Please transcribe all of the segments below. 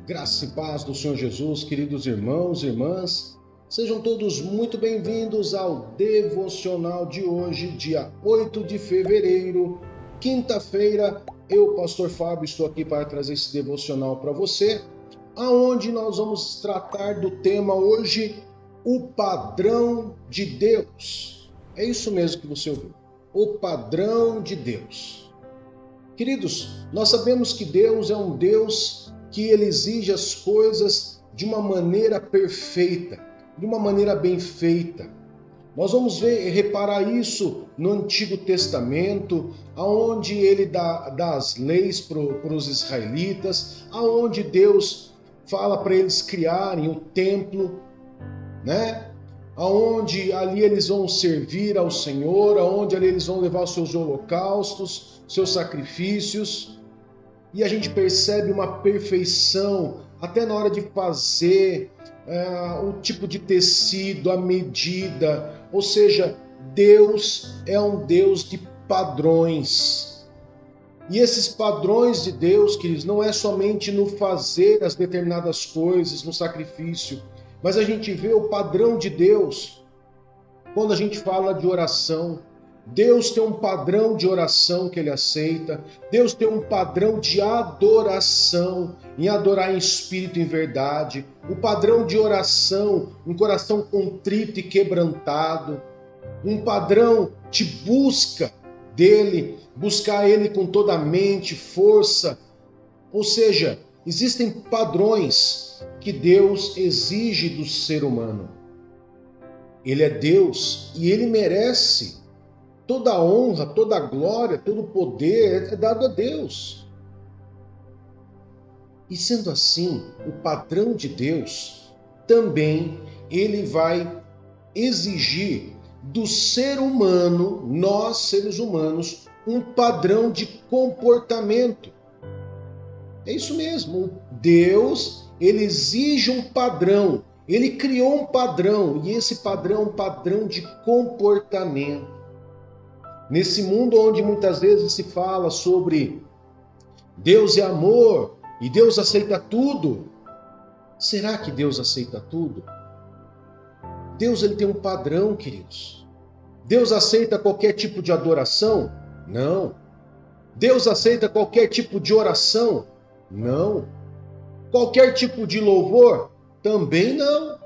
Graça e paz do Senhor Jesus, queridos irmãos e irmãs, sejam todos muito bem-vindos ao devocional de hoje, dia 8 de fevereiro, quinta-feira. Eu, Pastor Fábio, estou aqui para trazer esse devocional para você, aonde nós vamos tratar do tema hoje, o padrão de Deus. É isso mesmo que você ouviu, o padrão de Deus. Queridos, nós sabemos que Deus é um Deus que ele exige as coisas de uma maneira perfeita, de uma maneira bem feita. Nós vamos reparar isso no Antigo Testamento, aonde ele dá as leis para os israelitas, aonde Deus fala para eles criarem o templo, né? Aonde ali eles vão servir ao Senhor, aonde ali eles vão levar os seus holocaustos, seus sacrifícios. E a gente percebe uma perfeição até na hora de fazer o tipo de tecido, a medida. Ou seja, Deus é um Deus de padrões. E esses padrões de Deus, queridos, não é somente no fazer as determinadas coisas, no sacrifício, mas a gente vê o padrão de Deus quando a gente fala de oração. Deus tem um padrão de oração que ele aceita. Deus tem um padrão de adoração, em adorar em espírito e em verdade. O padrão de oração, um coração contrito e quebrantado. Um padrão de busca dele, buscar ele com toda a mente, força. Ou seja, existem padrões que Deus exige do ser humano. Ele é Deus e ele merece. Toda a honra, toda a glória, todo o poder é dado a Deus. E sendo assim, o padrão de Deus também ele vai exigir do ser humano, nós seres humanos, um padrão de comportamento. É isso mesmo. Deus, ele exige um padrão. Ele criou um padrão e esse padrão é um padrão de comportamento. Nesse mundo onde muitas vezes se fala sobre Deus é amor e Deus aceita tudo, será que Deus aceita tudo? Deus ele tem um padrão, queridos. Deus aceita qualquer tipo de adoração? Não. Deus aceita qualquer tipo de oração? Não. Qualquer tipo de louvor? Também não.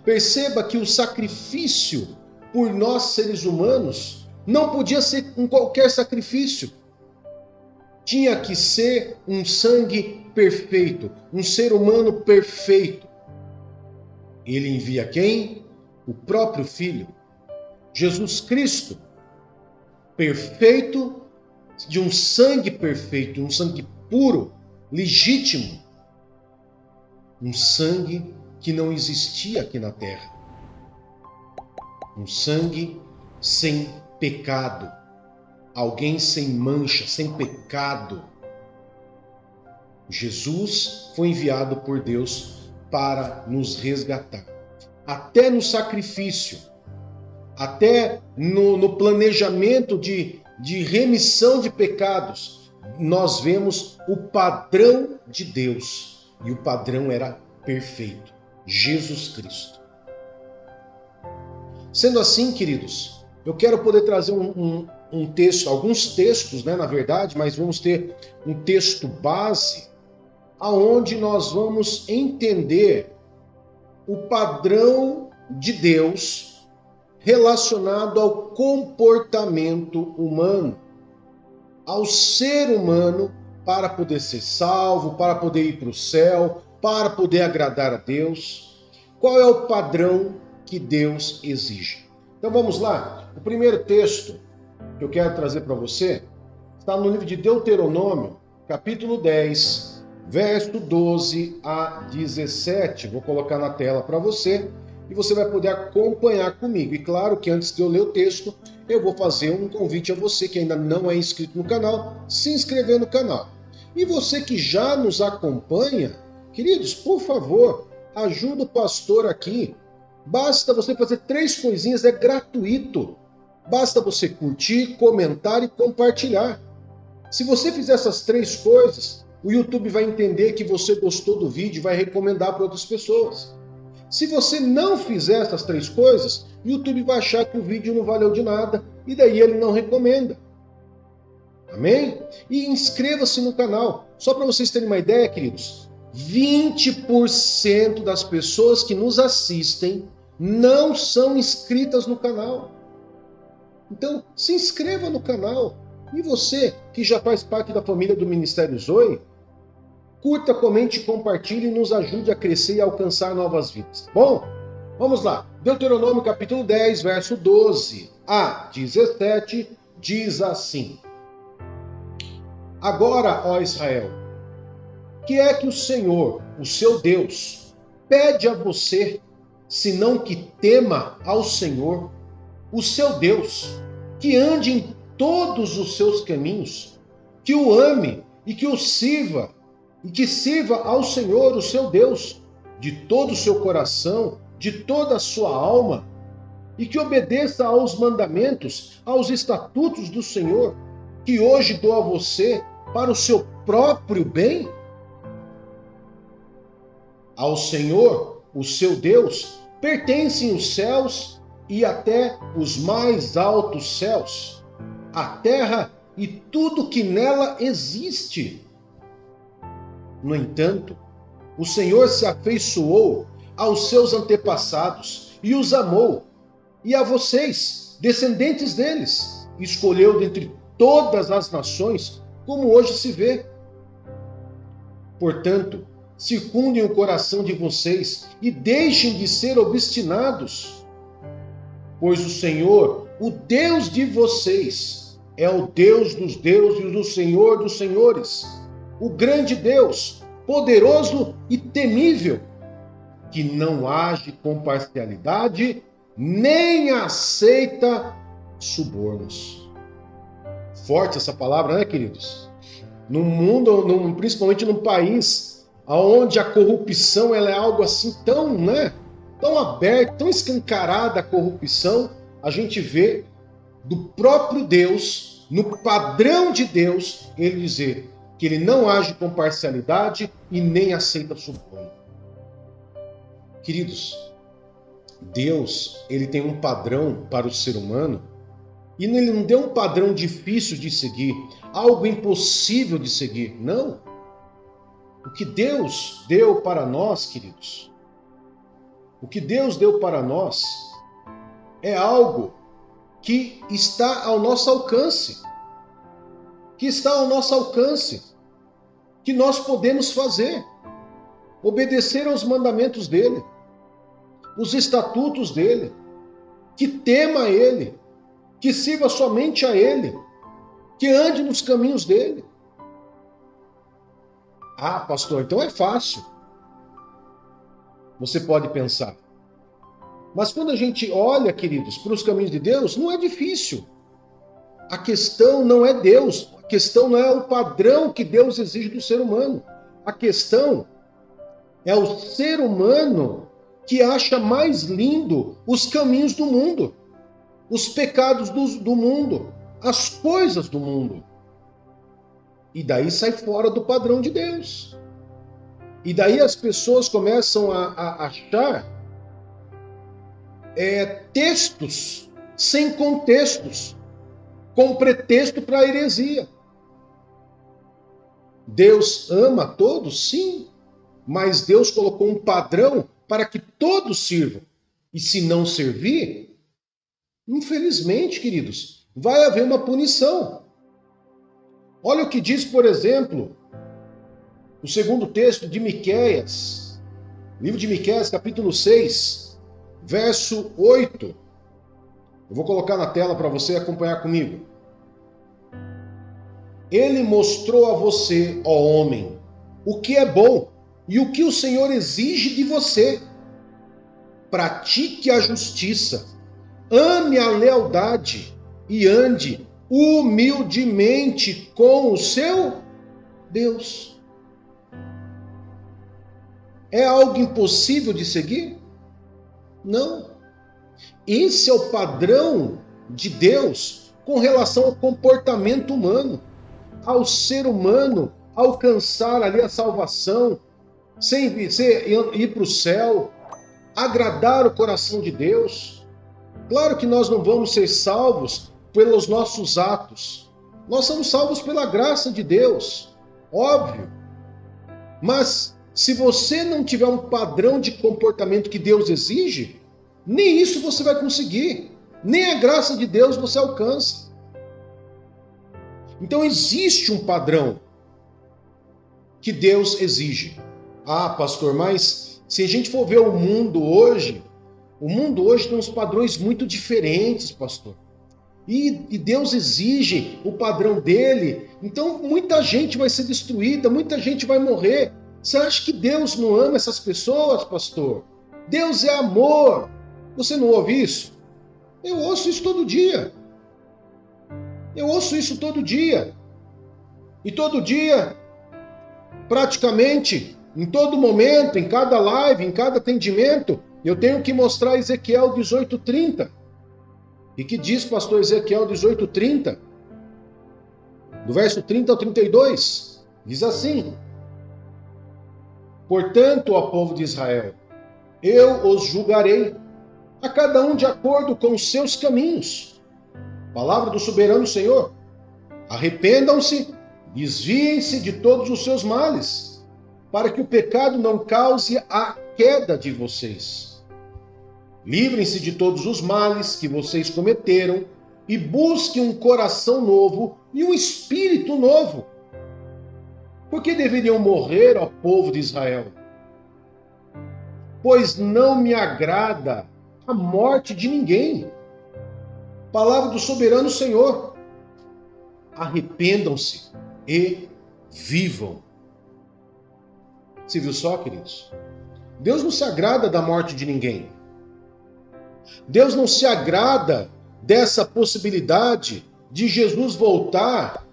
Perceba que o sacrifício por nós seres humanos, não podia ser um qualquer sacrifício. Tinha que ser um sangue perfeito, um ser humano perfeito. Ele envia quem? O próprio Filho, Jesus Cristo, perfeito, de um sangue perfeito, um sangue puro, legítimo, um sangue que não existia aqui na terra. Um sangue sem pecado, alguém sem mancha, sem pecado. Jesus foi enviado por Deus para nos resgatar. Até no sacrifício, até no planejamento de remissão de pecados, nós vemos o padrão de Deus. E o padrão era perfeito, Jesus Cristo. Sendo assim, queridos, eu quero poder trazer um texto, alguns textos, na verdade, mas vamos ter um texto base, aonde nós vamos entender o padrão de Deus relacionado ao comportamento humano, ao ser humano, para poder ser salvo, para poder ir para o céu, para poder agradar a Deus. Qual é o padrão que Deus exige? Então vamos lá. O primeiro texto que eu quero trazer para você está no livro de Deuteronômio, capítulo 10, verso 12 a 17. Vou colocar na tela para você e você vai poder acompanhar comigo. E claro que antes de eu ler o texto, eu vou fazer um convite a você que ainda não é inscrito no canal, se inscrever no canal. E você que já nos acompanha, queridos, por favor, ajuda o pastor aqui. Basta você fazer 3 coisinhas, é gratuito. Basta você curtir, comentar e compartilhar. Se você fizer essas 3 coisas, o YouTube vai entender que você gostou do vídeo e vai recomendar para outras pessoas. Se você não fizer essas 3 coisas, o YouTube vai achar que o vídeo não valeu de nada e daí ele não recomenda. Amém? E inscreva-se no canal. Só para vocês terem uma ideia, queridos, 20% das pessoas que nos assistem não são inscritas no canal. Então, se inscreva no canal. E você, que já faz parte da família do Ministério Zoe, curta, comente, compartilhe e nos ajude a crescer e alcançar novas vidas. Bom, vamos lá. Deuteronômio capítulo 10, verso 12 a 17, diz assim: Agora, ó Israel, que é que o Senhor, o seu Deus, pede a você, senão que tema ao Senhor, o seu Deus, que ande em todos os seus caminhos, que o ame e que o sirva, e que sirva ao Senhor, o seu Deus, de todo o seu coração, de toda a sua alma, e que obedeça aos mandamentos, aos estatutos do Senhor, que hoje dou a você para o seu próprio bem? Ao Senhor, o seu Deus, pertencem os céus e até os mais altos céus, a terra e tudo que nela existe. No entanto, o Senhor se afeiçoou aos seus antepassados e os amou, e a vocês, descendentes deles, escolheu dentre todas as nações, como hoje se vê. Portanto, circundem o coração de vocês e deixem de ser obstinados, pois o Senhor, o Deus de vocês, é o Deus dos deuses e o Senhor dos senhores, o grande Deus, poderoso e temível, que não age com parcialidade, nem aceita subornos. Forte essa palavra, né, queridos? Num mundo, principalmente num país onde a corrupção ela é algo assim tão, tão aberto, tão escancarada a corrupção, a gente vê do próprio Deus, no padrão de Deus, ele dizer que ele não age com parcialidade e nem aceita suborno. Queridos, Deus, ele tem um padrão para o ser humano e ele não deu um padrão difícil de seguir, algo impossível de seguir, não. O que Deus deu para nós, queridos, o que Deus deu para nós é algo que está ao nosso alcance, que nós podemos fazer, obedecer aos mandamentos dele, os estatutos dele, que tema a ele, que sirva somente a ele, que ande nos caminhos dele. Ah, pastor, então é fácil. Você pode pensar. Mas quando a gente olha, queridos, para os caminhos de Deus, não é difícil. A questão não é Deus, a questão não é o padrão que Deus exige do ser humano. A questão é o ser humano que acha mais lindo os caminhos do mundo, os pecados do mundo, as coisas do mundo. E daí sai fora do padrão de Deus. E daí as pessoas começam a achar textos sem contextos, com pretexto para a heresia. Deus ama todos, sim, mas Deus colocou um padrão para que todos sirvam. E se não servir, infelizmente, queridos, vai haver uma punição. Olha o que diz, por exemplo, o segundo texto de Miqueias, livro de Miqueias, capítulo 6, verso 8. Eu vou colocar na tela para você acompanhar comigo. Ele mostrou a você, ó homem, o que é bom e o que o Senhor exige de você. Pratique a justiça, ame a lealdade e ande humildemente com o seu Deus. É algo impossível de seguir? Não. Esse é o padrão de Deus com relação ao comportamento humano, ao ser humano, alcançar ali a salvação, sem ir para o céu, agradar o coração de Deus. Claro que nós não vamos ser salvos pelos nossos atos. Nós somos salvos pela graça de Deus, óbvio. Mas se você não tiver um padrão de comportamento que Deus exige, nem isso você vai conseguir. Nem a graça de Deus você alcança. Então existe um padrão que Deus exige. Ah, pastor, mas se a gente for ver o mundo hoje tem uns padrões muito diferentes, pastor. E Deus exige o padrão dele. Então muita gente vai ser destruída, muita gente vai morrer. Você acha que Deus não ama essas pessoas, pastor? Deus é amor. Você não ouve isso? Eu ouço isso todo dia. E todo dia, praticamente, em todo momento, em cada live, em cada atendimento, eu tenho que mostrar Ezequiel 18:30. E que diz, pastor, Ezequiel 18:30? Do verso 30 ao 32. Diz assim: portanto, ó povo de Israel, eu os julgarei, a cada um de acordo com os seus caminhos. Palavra do soberano Senhor. Arrependam-se, desviem-se de todos os seus males, para que o pecado não cause a queda de vocês. Livrem-se de todos os males que vocês cometeram e busquem um coração novo e um espírito novo. Por que deveriam morrer, ó povo de Israel? Pois não me agrada a morte de ninguém. Palavra do soberano Senhor. Arrependam-se e vivam. Você viu só, queridos? Deus não se agrada da morte de ninguém. Deus não se agrada dessa possibilidade de Jesus voltar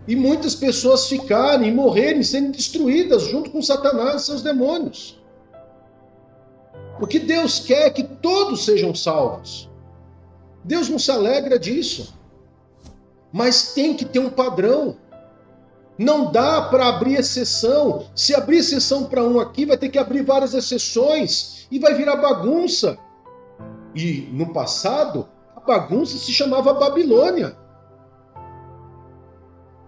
e muitas pessoas ficarem, morrerem, serem destruídas junto com Satanás e seus demônios. O que Deus quer é que todos sejam salvos. Deus não se alegra disso. Mas tem que ter um padrão. Não dá para abrir exceção. Se abrir exceção para um aqui, vai ter que abrir várias exceções e vai virar bagunça. E no passado, a bagunça se chamava Babilônia.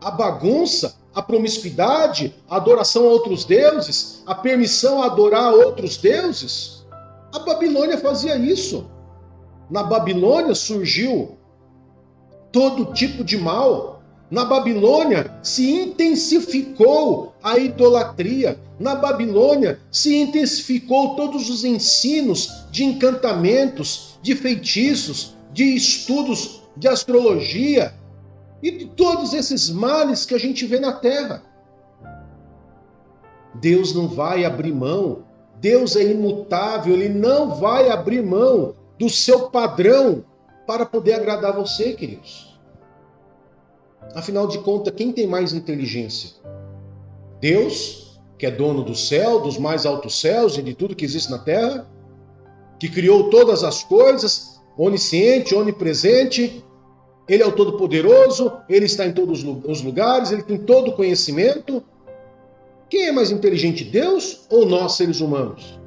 A bagunça, a promiscuidade, a adoração a outros deuses, a permissão a adorar outros deuses, a Babilônia fazia isso. Na Babilônia surgiu todo tipo de mal. Na Babilônia se intensificou a idolatria. Na Babilônia se intensificou todos os ensinos de encantamentos, de feitiços, de estudos de astrologia e de todos esses males que a gente vê na terra. Deus não vai abrir mão. Deus é imutável, ele não vai abrir mão do seu padrão para poder agradar você, queridos. Afinal de contas, quem tem mais inteligência? Deus, que é dono do céu, dos mais altos céus e de tudo que existe na terra, que criou todas as coisas, onisciente, onipresente, ele é o Todo-Poderoso, ele está em todos os lugares, ele tem todo o conhecimento. Quem é mais inteligente, Deus ou nós, seres humanos?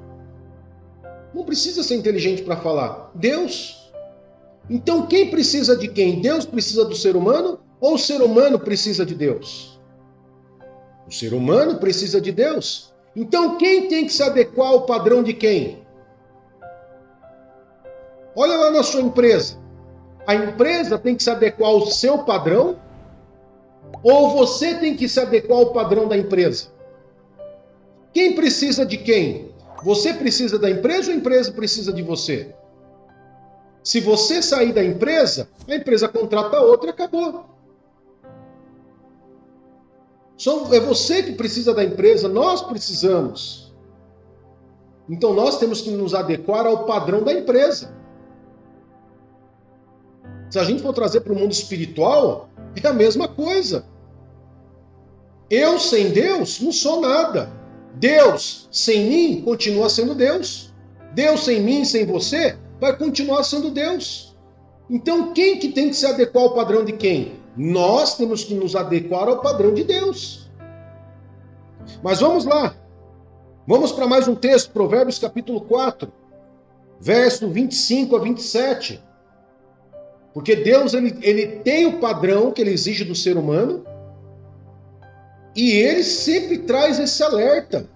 Não precisa ser inteligente para falar. Deus. Então quem precisa de quem? Deus precisa do ser humano ou o ser humano precisa de Deus? O ser humano precisa de Deus. Então quem tem que se adequar ao padrão de quem? Olha lá na sua empresa. A empresa tem que se adequar ao seu padrão ou você tem que se adequar ao padrão da empresa? Quem precisa de quem? Você precisa da empresa ou a empresa precisa de você? Se você sair da empresa, a empresa contrata outra e acabou. É você que precisa da empresa, nós precisamos. Então nós temos que nos adequar ao padrão da empresa. Se a gente for trazer para o mundo espiritual, é a mesma coisa. Eu sem Deus não sou nada. Deus sem mim continua sendo Deus. Deus sem mim, sem você, vai continuar sendo Deus. Então quem que tem que se adequar ao padrão de quem? Nós temos que nos adequar ao padrão de Deus. Mas vamos lá. Vamos para mais um texto, Provérbios capítulo 4, verso 25 a 27. Porque Deus ele tem o padrão que ele exige do ser humano e ele sempre traz esse alerta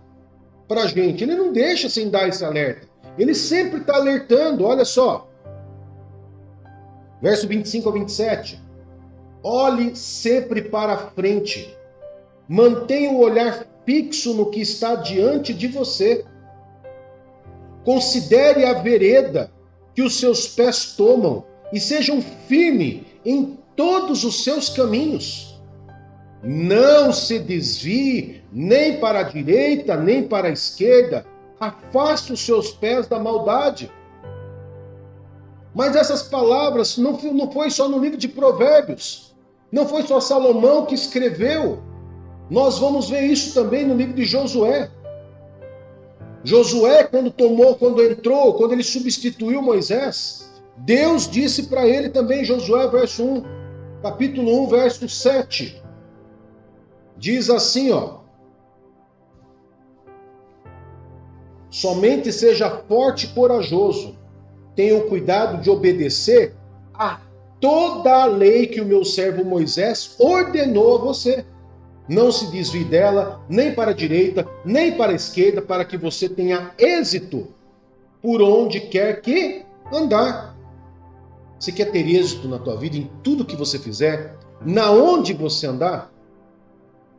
para a gente. Ele não deixa sem dar esse alerta. Ele sempre está alertando, olha só. Verso 25 a 27. Olhe sempre para a frente. Mantenha o olhar fixo no que está diante de você. Considere a vereda que os seus pés tomam e sejam firmes em todos os seus caminhos. Não se desvie nem para a direita, nem para a esquerda. Afaste os seus pés da maldade. Mas essas palavras não foi só no livro de Provérbios. Não foi só Salomão que escreveu. Nós vamos ver isso também no livro de Josué. Josué, quando ele substituiu Moisés, Deus disse para ele também, Josué, verso 1, capítulo 1, verso 7. Diz assim, ó. Somente seja forte e corajoso. Tenha o cuidado de obedecer a toda a lei que o meu servo Moisés ordenou a você. Não se desvie dela, nem para a direita, nem para a esquerda, para que você tenha êxito por onde quer que andar. Você quer ter êxito na tua vida, em tudo que você fizer, na onde você andar?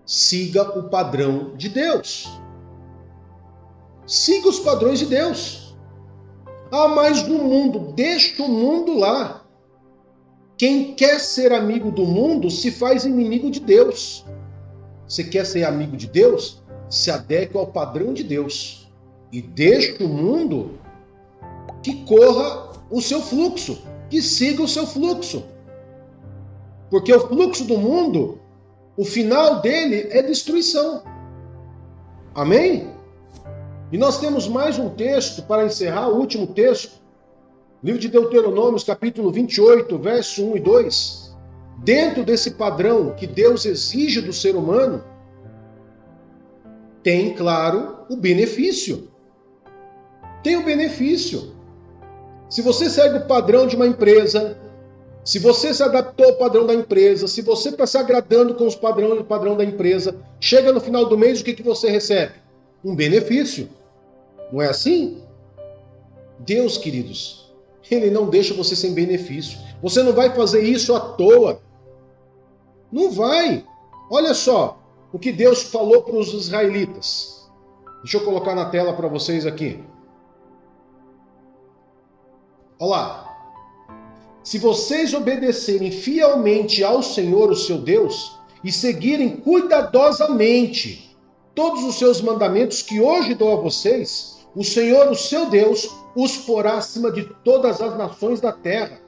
Siga o padrão de Deus. Siga os padrões de Deus. Ah, mas no mundo, deixa o mundo lá. Quem quer ser amigo do mundo se faz inimigo de Deus. Você quer ser amigo de Deus? Se adeque ao padrão de Deus. E deixe o mundo que corra o seu fluxo, que siga o seu fluxo. Porque o fluxo do mundo, o final dele é destruição. Amém? E nós temos mais um texto para encerrar, o último texto. Livro de Deuteronômio, capítulo 28, verso 1 e 2. Dentro desse padrão que Deus exige do ser humano, tem, claro, o benefício. Tem o benefício. Se você segue o padrão de uma empresa, se você se adaptou ao padrão da empresa, se você está se agradando com os padrão da empresa, chega no final do mês, o que você recebe? Um benefício. Não é assim? Deus, queridos, Ele não deixa você sem benefício. Você não vai fazer isso à toa. Não vai. Olha só o que Deus falou para os israelitas. Deixa eu colocar na tela para vocês aqui. Olha lá. Se vocês obedecerem fielmente ao Senhor, o seu Deus, e seguirem cuidadosamente todos os seus mandamentos que hoje dou a vocês, o Senhor, o seu Deus, os porá acima de todas as nações da terra.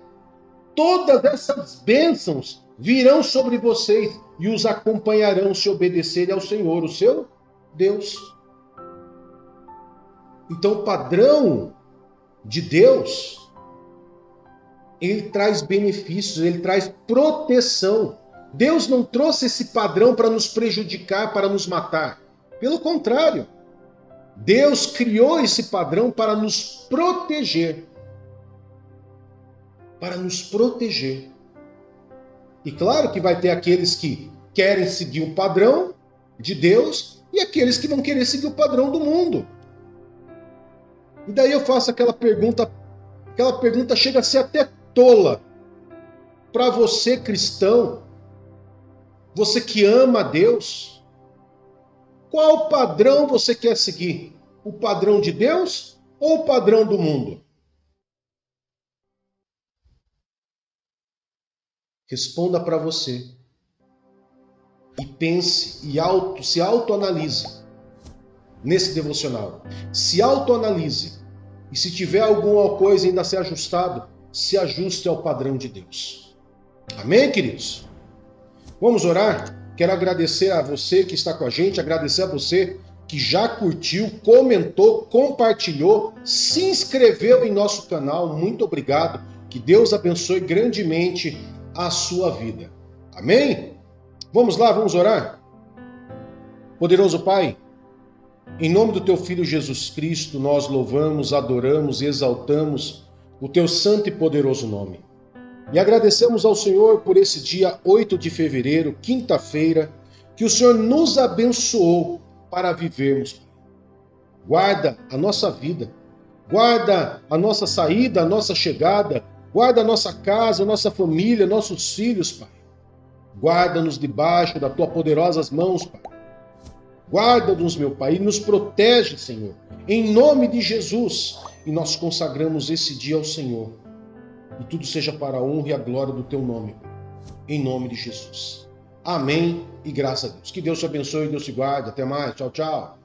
Todas essas bênçãos virão sobre vocês e os acompanharão se obedecerem ao Senhor, o seu Deus. Então, o padrão de Deus, ele traz benefícios, ele traz proteção. Deus não trouxe esse padrão para nos prejudicar, para nos matar. Pelo contrário, Deus criou esse padrão para nos proteger. Para nos proteger. E claro que vai ter aqueles que querem seguir o padrão de Deus e aqueles que vão querer seguir o padrão do mundo. E daí eu faço aquela pergunta chega a ser até tola. Para você cristão, você que ama a Deus, qual padrão você quer seguir? O padrão de Deus ou o padrão do mundo? Responda para você. E pense e se autoanalise nesse devocional. Se autoanalise. E se tiver alguma coisa ainda a ser ajustado, se ajuste ao padrão de Deus. Amém, queridos? Vamos orar? Quero agradecer a você que está com a gente, agradecer a você que já curtiu, comentou, compartilhou, se inscreveu em nosso canal. Muito obrigado. Que Deus abençoe grandemente a sua vida. Amém? Vamos lá, vamos orar? Poderoso Pai, Em nome do teu Filho Jesus Cristo, nós louvamos, adoramos e exaltamos o teu santo e poderoso nome. E agradecemos ao Senhor por esse dia 8 de fevereiro, quinta-feira, que o Senhor nos abençoou para vivermos. Guarda a nossa vida, guarda a nossa saída, a nossa chegada, guarda a nossa casa, a nossa família, nossos filhos, Pai. Guarda-nos debaixo das tuas poderosas mãos, Pai. Guarda-nos, meu Pai, e nos protege, Senhor, em nome de Jesus. E nós consagramos esse dia ao Senhor. E tudo seja para a honra e a glória do teu nome, em nome de Jesus. Amém e graças a Deus. Que Deus te abençoe e Deus te guarde. Até mais. Tchau, tchau.